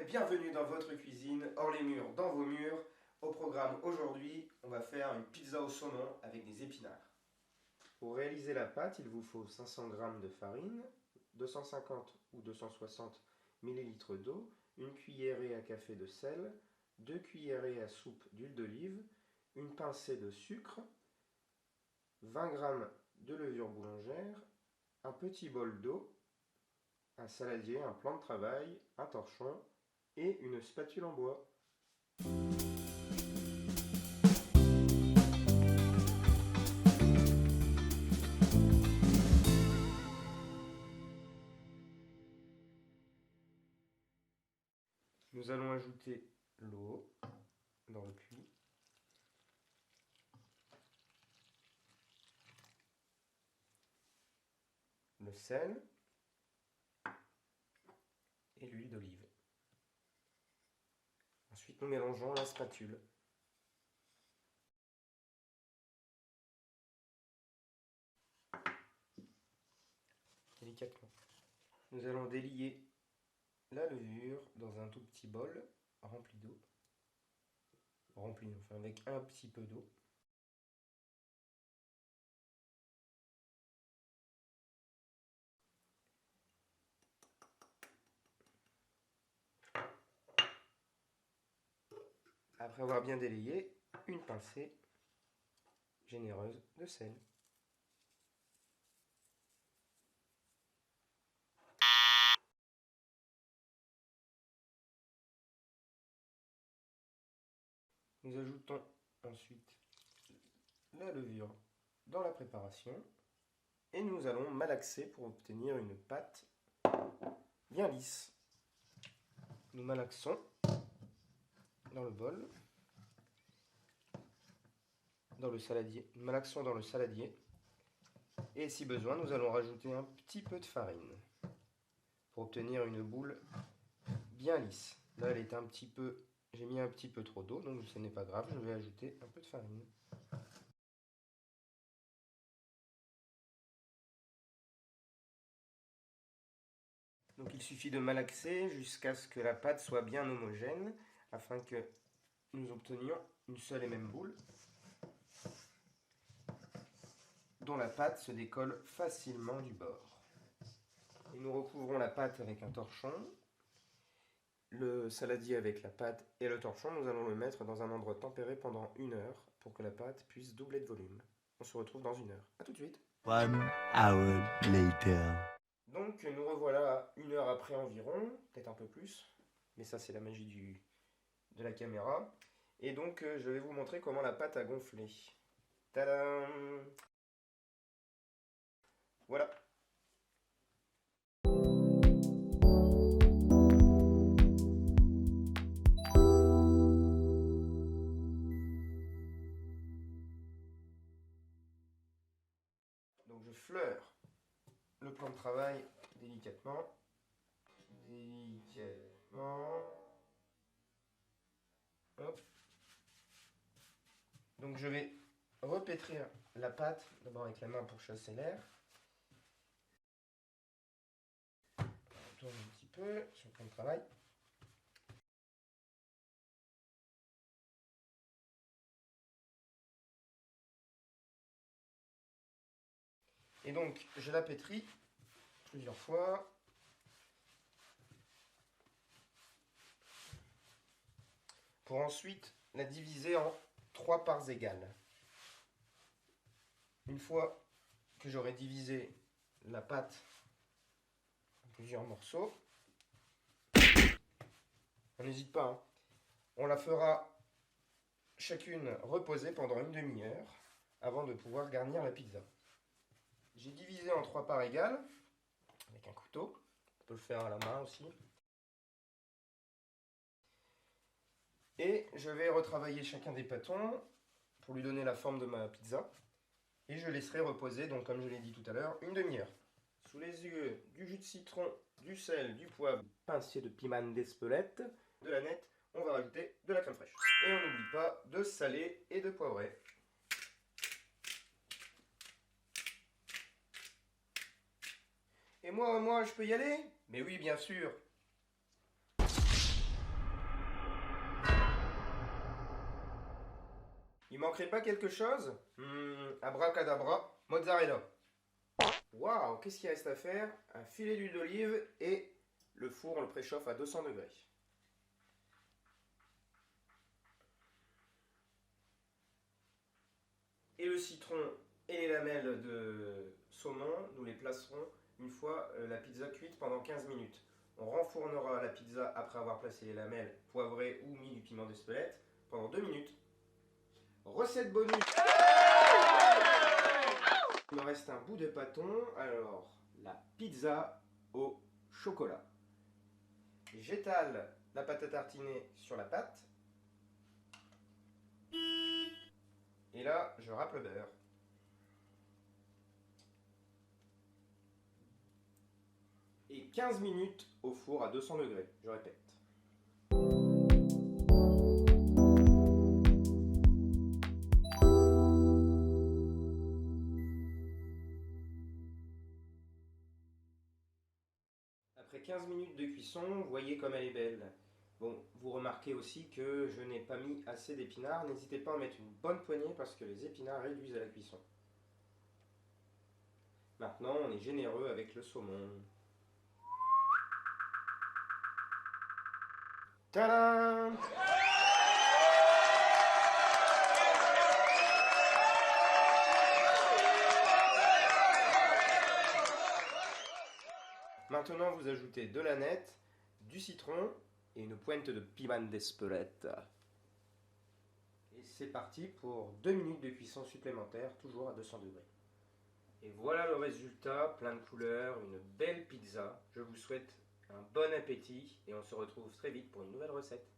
bienvenue dans votre cuisine, hors les murs, dans vos murs. Au programme aujourd'hui, on va faire une pizza au saumon avec des épinards. Pour réaliser la pâte, il vous faut 500 g de farine, 250 ou 260 ml d'eau, une cuillerée à café de sel, 2 cuillerées à soupe d'huile d'olive, une pincée de sucre, 20 g de levure boulangère, un petit bol d'eau, un saladier, un plan de travail, un torchon et une spatule en bois. Nous allons ajouter l'eau dans le puits. Le sel et l'huile d'olive. Ensuite, nous mélangeons la spatule. Délicatement. Nous allons délier la levure dans un tout petit bol rempli d'eau. Enfin avec un petit peu d'eau. Après avoir bien délayé, une pincée généreuse de sel. Nous ajoutons ensuite la levure dans la préparation et nous allons malaxer pour obtenir une pâte bien lisse. Nous malaxons dans le bol, dans le saladier, et si besoin, nous allons rajouter un petit peu de farine pour obtenir une boule bien lisse. Là, elle est j'ai mis un petit peu trop d'eau, donc ce n'est pas grave, je vais ajouter un peu de farine. Donc il suffit de malaxer jusqu'à ce que la pâte soit bien homogène, afin que nous obtenions une seule et même boule, dont la pâte se décolle facilement du bord. Et nous recouvrons la pâte avec un torchon. Le saladier avec la pâte et le torchon, nous allons le mettre dans un endroit tempéré pendant 1 heure pour que la pâte puisse doubler de volume. On se retrouve dans 1 heure. A tout de suite. 1 hour later. Donc nous revoilà 1 heure après environ, peut-être un peu plus, mais ça c'est la magie de la caméra. Et donc je vais vous montrer comment la pâte a gonflé. Tadam! Voilà. Donc je fleure le plan de travail délicatement. Hop. Donc je vais repétrir la pâte, d'abord avec la main pour chasser l'air. On tourne un petit peu sur le plan de travail. Et donc je la pétris plusieurs fois. Pour ensuite la diviser en 3 parts égales. Une fois que j'aurai divisé la pâte en plusieurs morceaux, on n'hésite pas, hein, on la fera chacune reposer pendant 1 demi-heure avant de pouvoir garnir la pizza. J'ai divisé en 3 parts égales avec un couteau, on peut le faire à la main aussi. Et je vais retravailler chacun des pâtons pour lui donner la forme de ma pizza. Et je laisserai reposer, donc comme je l'ai dit tout à l'heure, 1 demi-heure. Sous les yeux, du jus de citron, du sel, du poivre, pincée de piment d'Espelette, de la nette, on va rajouter de la crème fraîche. Et on n'oublie pas de saler et de poivrer. Et moi, je peux y aller? Mais oui, bien sûr. Il manquerait pas quelque chose? Abracadabra, mozzarella. Waouh, qu'est-ce qu'il reste à faire? Un filet d'huile d'olive et le four, on le préchauffe à 200 degrés. Et le citron et les lamelles de saumon, nous les placerons une fois la pizza cuite pendant 15 minutes. On renfournera la pizza après avoir placé les lamelles poivrées ou mis du piment d'Espelette pendant 2 minutes. Recette bonus. Il me reste un bout de pâton, alors la pizza au chocolat. J'étale la pâte à tartiner sur la pâte. Et là, je râpe le beurre. Et 15 minutes au four à 200 degrés, je répète. Après 15 minutes de cuisson, vous voyez comme elle est belle. Bon, vous remarquez aussi que je n'ai pas mis assez d'épinards. N'hésitez pas à en mettre une bonne poignée parce que les épinards réduisent à la cuisson. Maintenant, on est généreux avec le saumon. Tadam! Maintenant, vous ajoutez de l'aneth, du citron et une pointe de piment d'Espelette. Et c'est parti pour 2 minutes de cuisson supplémentaire, toujours à 200 degrés. Et voilà le résultat, plein de couleurs, une belle pizza. Je vous souhaite un bon appétit et on se retrouve très vite pour une nouvelle recette.